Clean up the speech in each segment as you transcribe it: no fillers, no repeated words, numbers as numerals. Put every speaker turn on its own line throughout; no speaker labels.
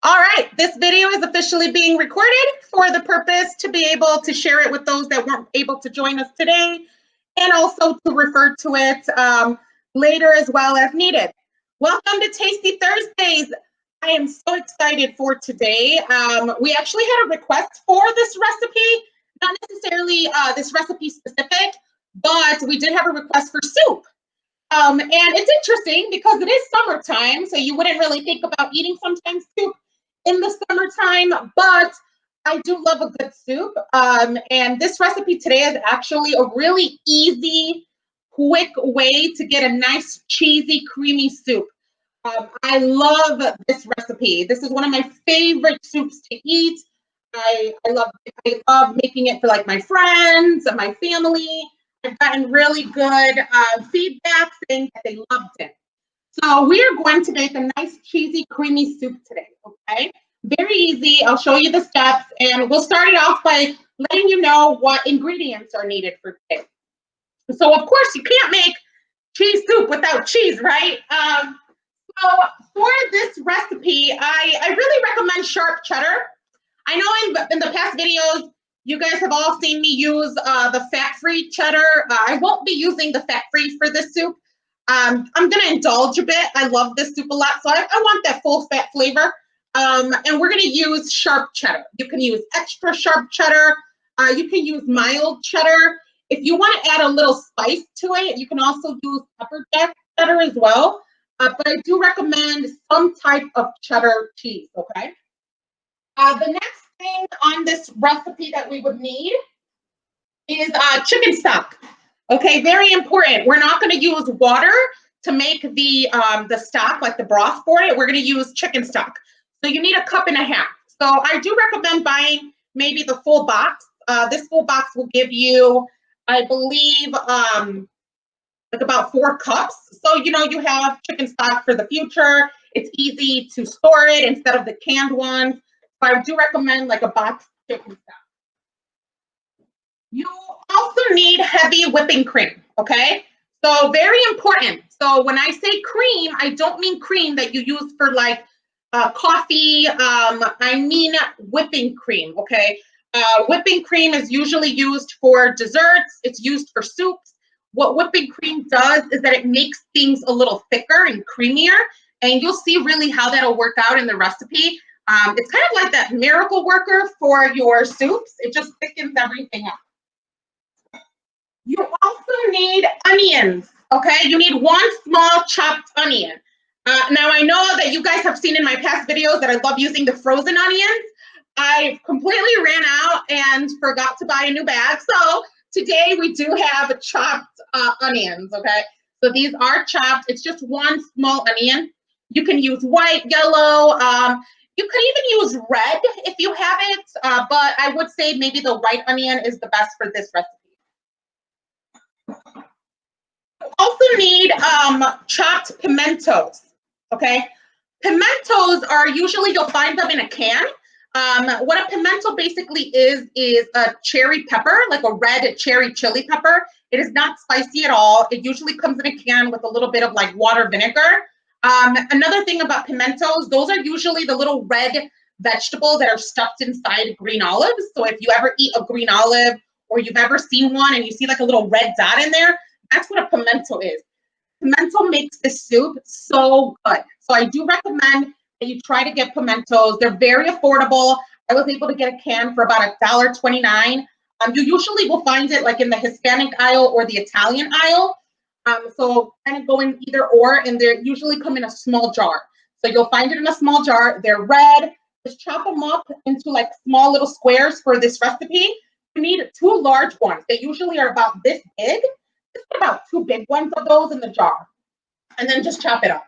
All right, this video is officially being recorded for the purpose to be able to share it with those that weren't able to join us today, and also to refer to it later as well as needed. Welcome to Tasty Thursdays. I am so excited for today. We actually had a request for this recipe, not necessarily this recipe specific, but we did have a request for soup. And it's interesting because it is summertime, so you wouldn't really think about eating sometimes soup in the summertime, but I do love a good soup. And this recipe today is actually a really easy, quick way to get a nice, cheesy, creamy soup. I love this recipe. This is one of my favorite soups to eat. I love making it for like my friends and my family. I've gotten really good feedback saying that they loved it. So we are going to make a nice, cheesy, creamy soup today, okay? Very easy. I'll show you the steps, and we'll start it off by letting you know what ingredients are needed for today. So, of course, you can't make cheese soup without cheese, right? So for this recipe, I really recommend sharp cheddar. I know in the past videos, you guys have all seen me use the fat-free cheddar. I won't be using the fat-free for this soup. I'm going to indulge a bit. I love this soup a lot, so I want that full fat flavor. And we're going to use sharp cheddar. You can use extra sharp cheddar. You can use mild cheddar. If you want to add a little spice to it, you can also use pepper jack cheddar as well. But I do recommend some type of cheddar cheese, okay? The next thing on this recipe that we would need is chicken stock. Okay, very important. We're not going to use water to make the stock, like the broth for it. We're going to use chicken stock. So you need 1.5 cups. So I do recommend buying maybe the full box. This full box will give you, I believe, like about 4 cups. So, you know, you have chicken stock for the future. It's easy to store it instead of the canned ones. So I do recommend like a box chicken stock. You also need heavy whipping cream, okay? So very important. So when I say cream, I don't mean cream that you use for like coffee. I mean whipping cream, okay? Whipping cream is usually used for desserts. It's used for soups. What whipping cream does is that it makes things a little thicker and creamier, and you'll see really how that'll work out in the recipe. It's kind of like that miracle worker for your soups. It just thickens everything up. You also need onions, okay? You need 1 small chopped onion. Now, I know that you guys have seen in my past videos that I love using the frozen onions. I completely ran out and forgot to buy a new bag. So today we do have chopped onions, okay? So these are chopped. It's just 1 small onion. You can use white, yellow. You can even use red if you have it, but I would say maybe the white onion is the best for this recipe. You also need chopped pimientos, okay? Pimientos are usually, you'll find them in a can. What a pimento basically is a cherry pepper, like a red cherry chili pepper. It is not spicy at all. It usually comes in a can with a little bit of like water vinegar. Another thing about pimentos, those are usually the little red vegetables that are stuffed inside green olives. So if you ever eat a green olive or you've ever seen one and you see like a little red dot in there, that's what a pimento is. Pimento makes this soup so good. So I do recommend that you try to get pimentos. They're very affordable. I was able to get a can for about $1.29. You usually will find it like in the Hispanic aisle or the Italian aisle. So kind of go in either or, and they usually come in a small jar. So you'll find it in a small jar. They're red. Just chop them up into like small little squares for this recipe. You need 2 large ones. They usually are about this big. Just put about 2 big ones of those in the jar, and then just chop it up.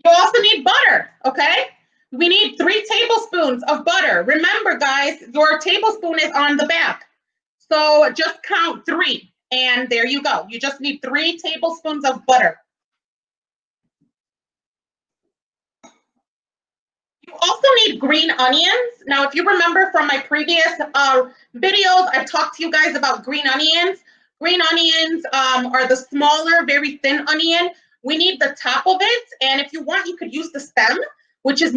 You also need butter, okay? We need 3 tablespoons of butter. Remember, guys, your tablespoon is on the back. So just count 3, and there you go. You just need 3 tablespoons of butter. You also need green onions. Now, if you remember from my previous videos, I've talked to you guys about green onions. Green onions are the smaller, very thin onion. We need the top of it, and if you want, you could use the stem, which is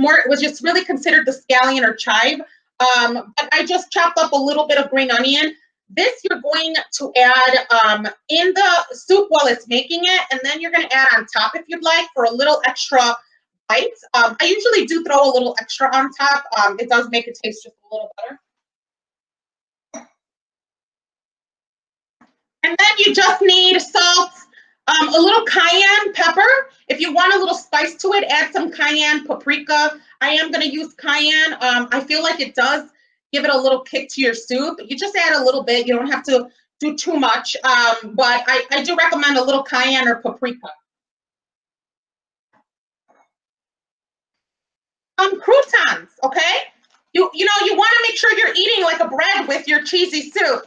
really considered the scallion or chive. But I just chopped up a little bit of green onion. This you're going to add in the soup while it's making it, and then you're going to add on top if you'd like for a little extra bite. I usually do throw a little extra on top. It does make it taste just a little better. And then you just need salt, a little cayenne pepper. If you want a little spice to it, add some cayenne, paprika. I am going to use cayenne. I feel like it does give it a little kick to your soup. You just add a little bit. You don't have to do too much, but I do recommend a little cayenne or paprika. Croutons, okay? You know, you want to make sure you're eating like a bread with your cheesy soup.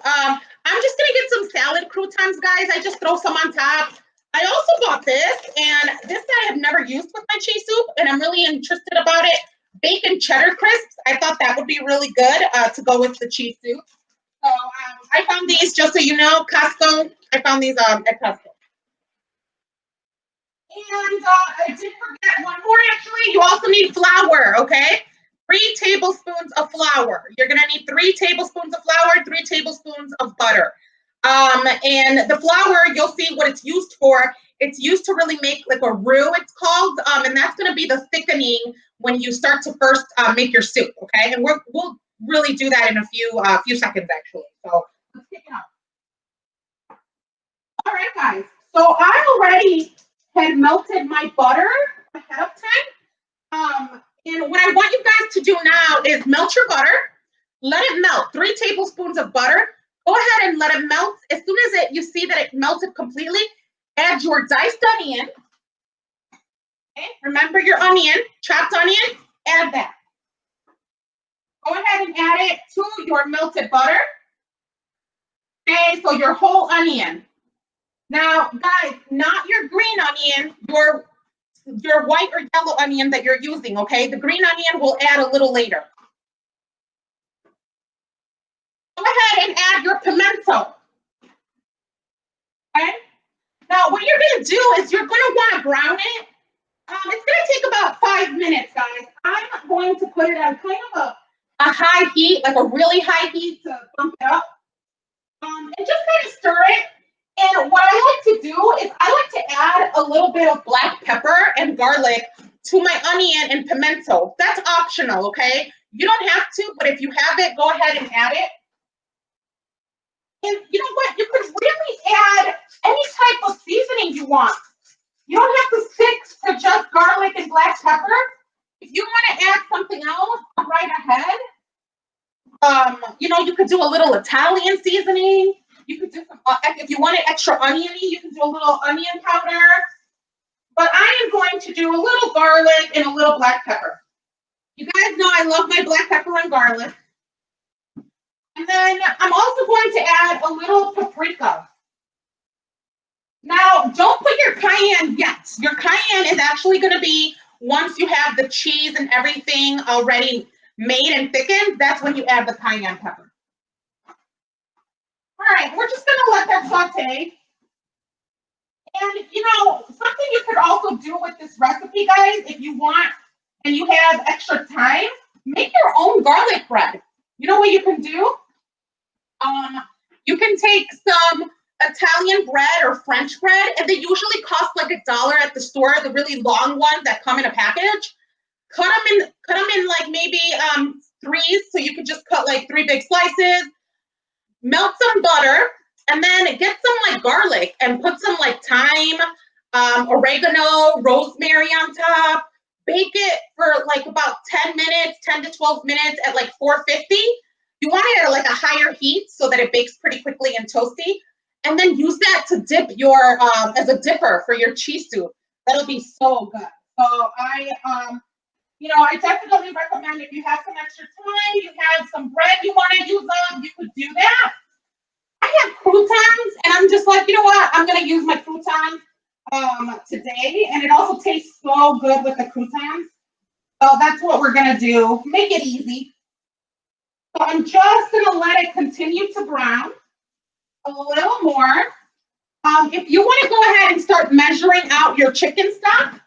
I'm just going to get some salad croutons, guys. I just throw some on top. I also bought this, and this I have never used with my cheese soup, and I'm really interested about it. Bacon cheddar crisps. I thought that would be really good to go with the cheese soup. So I found these, just so you know, Costco. I found these at Costco. And I did forget one more, actually. You also need flour, okay? 3 tablespoons of flour. You're going to need 3 tablespoons of flour, 3 tablespoons of butter. And the flour, you'll see what it's used for. It's used to really make like a roux, it's called. And that's going to be the thickening when you start to first make your soup, okay? And we'll really do that in a few seconds, actually. So let's kick it up. All right, guys. So I already had melted my butter ahead of time. And what I want you guys to do now is melt your butter. Let it melt. 3 tablespoons of butter. Go ahead and let it melt. As soon as you see that it melted completely, add your diced onion. Okay, remember your onion, chopped onion, add that. Go ahead and add it to your melted butter. Okay, so your whole onion. Now, guys, not your green onion, your white or yellow onion that you're using, okay? The green onion we'll add a little later. Go ahead and add your pimento. Okay? Now, what you're going to do is you're going to want to brown it. It's going to take about 5 minutes, guys. I'm going to put it on kind of a high heat, like a really high heat to bump it up. And just kind of stir it. And what I like to do is I like to add a little bit of black pepper and garlic to my onion and pimento. That's optional, okay? You don't have to, but if you have it, go ahead and add it. And you know what? You could really add any type of seasoning you want. You don't have to stick to just garlic and black pepper. If you want to add something else, go right ahead. You know, you could do a little Italian seasoning. You could do some, if you want it extra oniony, you can do a little onion powder. But I am going to do a little garlic and a little black pepper. You guys know I love my black pepper and garlic. And then I'm also going to add a little paprika. Now, don't put your cayenne yet. Your cayenne is actually going to be once you have the cheese and everything already made and thickened. That's when you add the cayenne pepper. All right, we're just going to let that saute. And, you know, something you could also do with this recipe, guys, if you want and you have extra time, make your own garlic bread. You know what you can do? You can take some Italian bread or French bread, and they usually cost like $1 at the store, the really long ones that come in a package. Cut them in like maybe 3s, so you can just cut like 3 big slices. Melt some butter, and then get some like garlic and put some like thyme, oregano, rosemary on top. Bake it for like about 10 minutes, 10 to 12 minutes at like 450. You want it at like a higher heat so that it bakes pretty quickly and toasty. And then use that to dip your, as a dipper for your cheese soup. That'll be so good. So you know, I definitely recommend if you have some extra time, you have some bread you want to use up, you could do that. I have croutons, and I'm just like, you know what? I'm going to use my croutons today, and it also tastes so good with the croutons. So that's what we're going to do. Make it easy. So I'm just going to let it continue to brown a little more If you want to go ahead and start measuring out your chicken stock,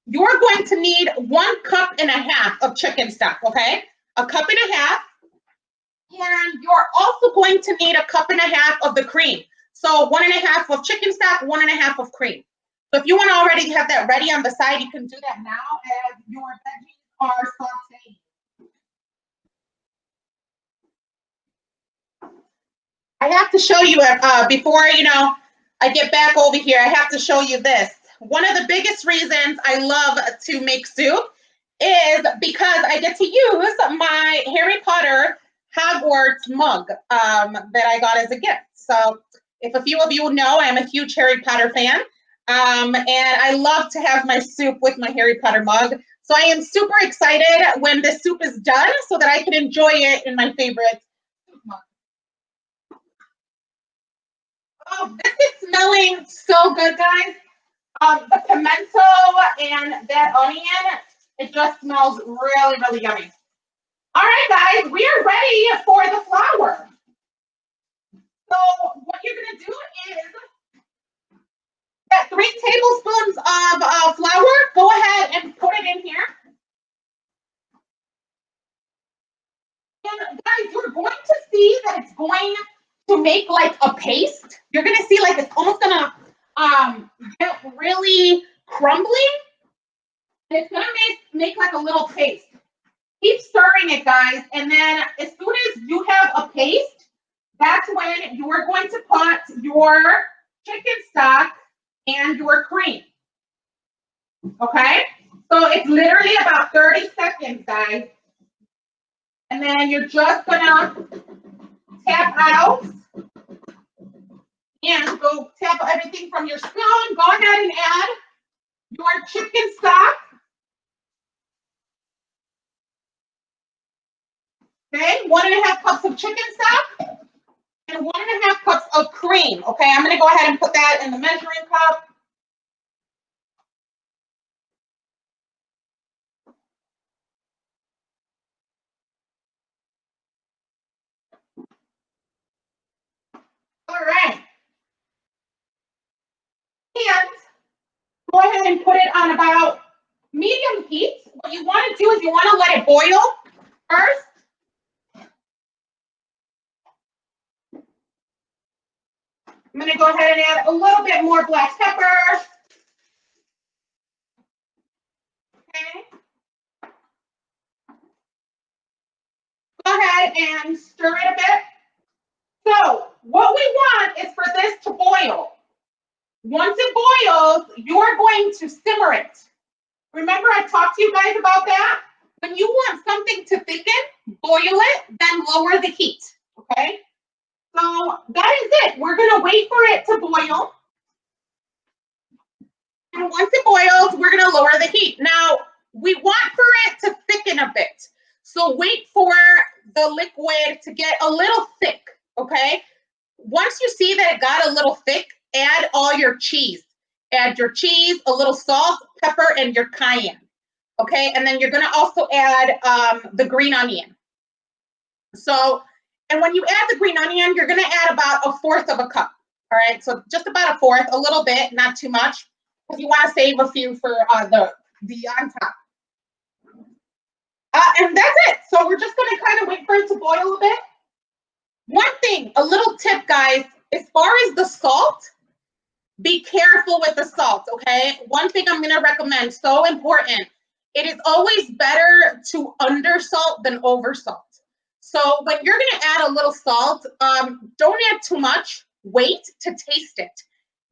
you're going to need 1.5 cups of chicken stock, okay? 1.5 cups. And you're also going to need 1.5 cups of the cream. So 1.5 cups of chicken stock, 1.5 cups of cream. So if you want to already have that ready on the side, you can do that now as your veggies are sauteing. I have to show you before I get back over here. I have to show you this. One of the biggest reasons I love to make soup is because I get to use my Harry Potter Hogwarts mug that I got as a gift. So if a few of you know, I am a huge Harry Potter fan, and I love to have my soup with my Harry Potter mug. So I am super excited when this soup is done so that I can enjoy it in my favorite soup mug. Oh, this is smelling so good, guys. The pimento and that onion, it just smells really, really yummy. All right, guys, we are ready for the flour. So what you're going to do is that 3 tablespoons of flour, go ahead and put it in here. And guys, you're going to see that it's going to make like a paste. You're going to see like it's almost going to get really crumbly. And it's going to make like a little paste. Keep stirring it, guys. And then as soon as you have a paste, that's when you are going to put your chicken stock and your cream. Okay? So it's literally about 30 seconds, guys. And then you're just going to tap out and go tap everything from your spoon. Go ahead and add your chicken stock. Okay, 1.5 cups of chicken stock and 1.5 cups of cream. Okay, I'm going to go ahead and put that in the measuring cup. All right. And go ahead and put it on about medium heat. What you want to do is you want to let it boil first. I'm going to go ahead and add a little bit more black pepper. Okay. Go ahead and stir it a bit. So what we want is for this to boil. Once it boils, you're going to simmer it. Remember I talked to you guys about that? When you want something to thicken, boil it, then lower the heat, okay? So that is it. We're going to wait for it to boil. And once it boils, we're going to lower the heat. Now, we want for it to thicken a bit. So wait for the liquid to get a little thick, okay? Once you see that it got a little thick, add all your cheese. Add your cheese, a little salt, pepper, and your cayenne. Okay, and then you're going to also add the green onion. So, and when you add the green onion, you're going to add about 1/4 of a cup. All right, so just about 1/4, a little bit, not too much, because you want to save a few for the on top. And that's it. So we're just going to kind of wait for it to boil a bit. One thing, a little tip, guys, as far as the salt, be careful with the salt, okay? One thing I'm going to recommend, so important, it is always better to undersalt than oversalt. So when you're going to add a little salt, don't add too much. Wait to taste it.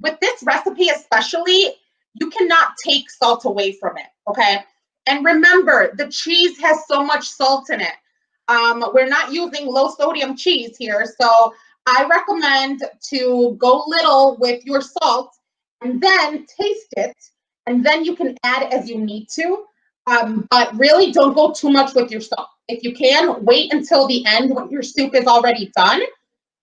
With this recipe especially, you cannot take salt away from it, okay? And remember, the cheese has so much salt in it. We're not using low sodium cheese here, so I recommend to go little with your salt and then taste it, and then you can add as you need to. But really don't go too much with your salt. If you can, wait until the end when your soup is already done,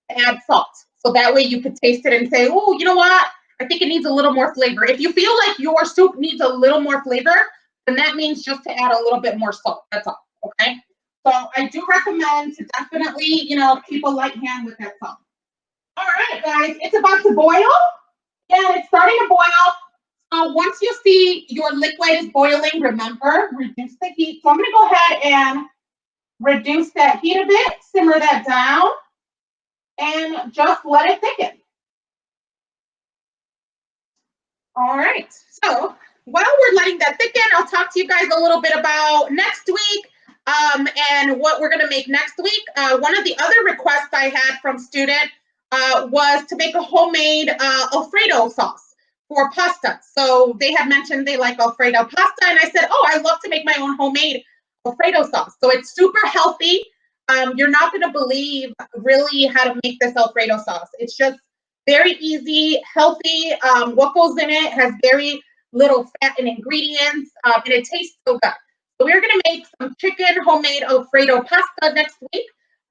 add salt. So that way you could taste it and say, oh, you know what? I think it needs a little more flavor. If you feel like your soup needs a little more flavor, then that means just to add a little bit more salt. That's all, okay? So I do recommend to definitely, keep a light hand with that salt. All right, guys, it's about to boil, and it's starting to boil. Once you see your liquid is boiling, remember, reduce the heat. So I'm going to go ahead and reduce that heat a bit, simmer that down, and just let it thicken. All right, so while we're letting that thicken, I'll talk to you guys a little bit about next week and what we're going to make next week. One of the other requests I had from student was to make a homemade Alfredo sauce for pasta. So they had mentioned they like Alfredo pasta, and I said, oh, I love to make my own homemade Alfredo sauce. So it's super healthy. You're not going to believe really how to make this Alfredo sauce. It's just very easy, healthy. What goes in it has very little fat and ingredients, and it tastes so good. So we're going to make some chicken homemade Alfredo pasta next week.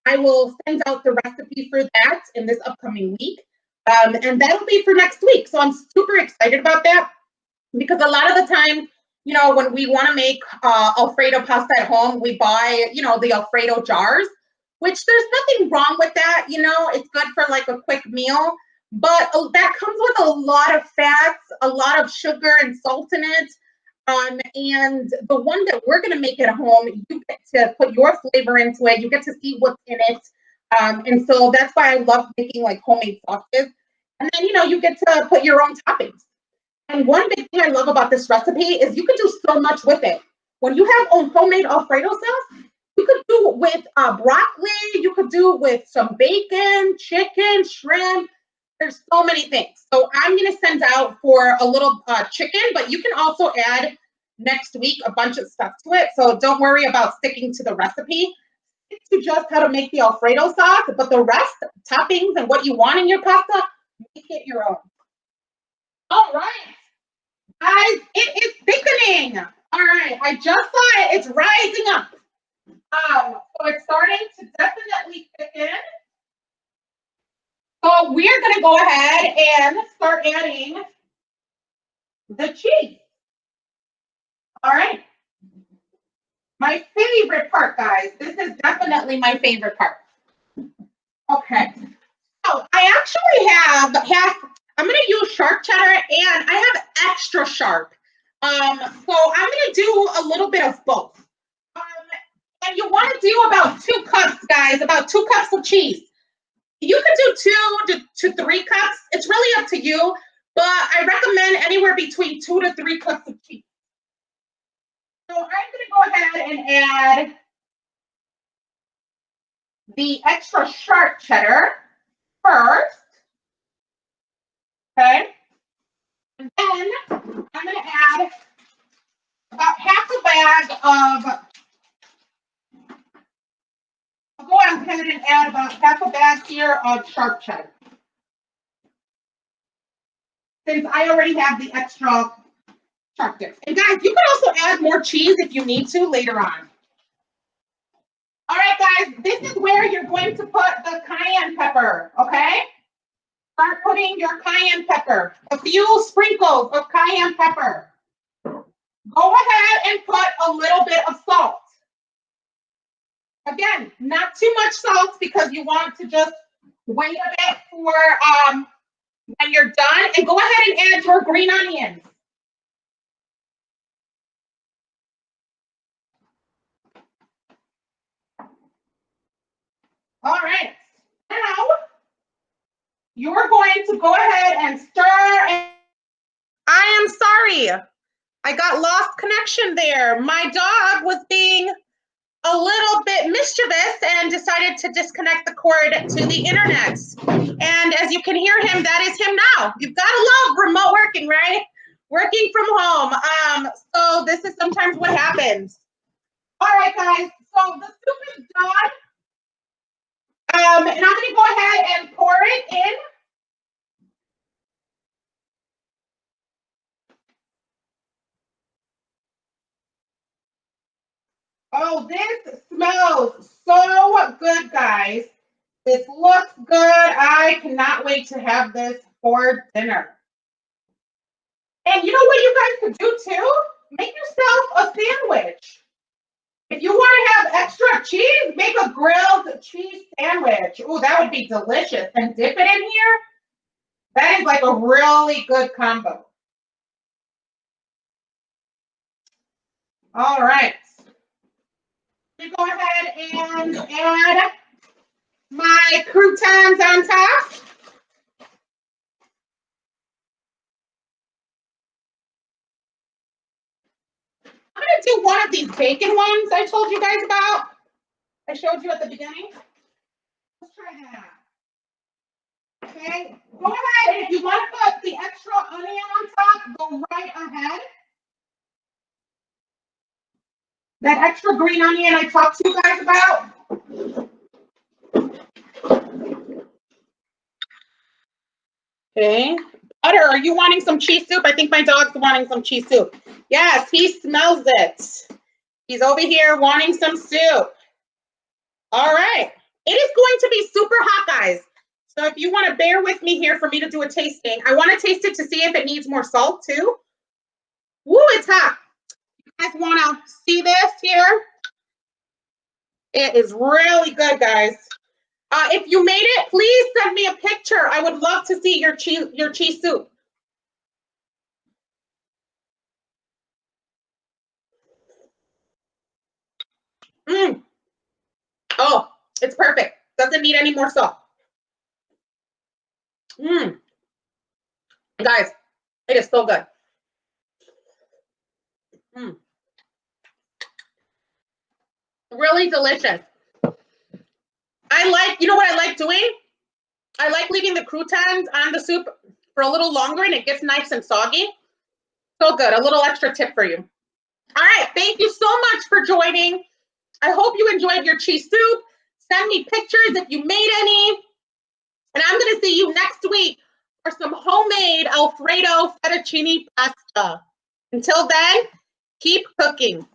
I will send out the recipe for that in this upcoming week, and that'll be for next week. So I'm super excited about that because a lot of the time, you know, when we want to make Alfredo pasta at home, we buy, you know, the Alfredo jars, which there's nothing wrong with that. You know, it's good for like a quick meal. But that comes with a lot of fats, a lot of sugar and salt in it. And the one that we're going to make at home, you get to put your flavor into it. You get to see what's in it. And so that's why I love making like homemade sauces. And then, you know, you get to put your own toppings. And one big thing I love about this recipe is you can do so much with it. When you have a homemade Alfredo sauce, you could do it with broccoli. You could do it with some bacon, chicken, shrimp. There's so many things. So I'm going to send out for a little chicken, but you can also add next week a bunch of stuff to it. So don't worry about sticking to the recipe. Stick to just how to make the Alfredo sauce, but the rest, toppings and what you want in your pasta, make it your own. All right, guys, it is thickening. All right, I just saw it. It's rising up. So it's starting to definitely thicken. So we're going to go ahead and start adding the cheese. All right. My favorite part, guys. This is definitely my favorite part. Okay. So I actually have I'm going to use sharp cheddar and I have extra sharp. So I'm going to do a little bit of both. And you want to do about 2 cups, guys, about 2 cups of cheese. You can do 2 to 3 cups. It's really up to you, but I recommend anywhere between 2 to 3 cups of cheese. So I'm going to go ahead and add the extra sharp cheddar first. Okay. And then I'm going to add about half a bag of, I'll go ahead and add about half a bag here of sharp cheddar. Since I already have the extra sharp dips. And guys, you can also add more cheese if you need to later on. All right, guys, this is where you're going to put the cayenne pepper, okay? Start putting your cayenne pepper, a few sprinkles of cayenne pepper. Go ahead and put a little bit of salt. Again, not too much salt because you want to just wait a bit for when you're done. And go ahead and add your green onions. All right. Now, you're going to go ahead and stir. I am sorry. I got lost connection there. My dog was being a little bit mischievous and decided to disconnect the cord to the internet. And as you can hear him, that is him now. You've got to love remote working, right? Working from home. So this is sometimes what happens. All right, guys. So the soup is done. And I'm going to go ahead and pour it in. Oh, this smells so good, guys. This looks good. I cannot wait to have this for dinner. And you know what you guys could do too? Make yourself a sandwich. If you want to have extra cheese, make a grilled cheese sandwich. Oh, that would be delicious. And dip it in here. That is like a really good combo. All right. We go ahead and add my croutons on top. I'm going to do one of these bacon ones I told you guys about. I showed you at the beginning. Let's try that. Okay, go ahead, and if you want to put the extra onion on top, go right ahead. That extra green onion I talked to you guys about. Okay, Butter, are you wanting some cheese soup? I think my dog's wanting some cheese soup. Yes, he smells it. He's over here wanting some soup. All right, it is going to be super hot, guys. So if you want to bear with me here for me to do a tasting, I want to taste it to see if it needs more salt too. Woo, it's hot. You guys want to see this here? It is really good, guys. If you made it, please send me a picture. I would love to see your cheese soup. Oh, it's perfect. Doesn't need any more salt. Guys, it is so good. Really delicious. I like, you know what I like doing? I like leaving the croutons on the soup for a little longer and it gets nice and soggy. So good. A little extra tip for you. All right. Thank you so much for joining. I hope you enjoyed your cheese soup. Send me pictures if you made any. And I'm going to see you next week for some homemade Alfredo fettuccine pasta. Until then, keep cooking.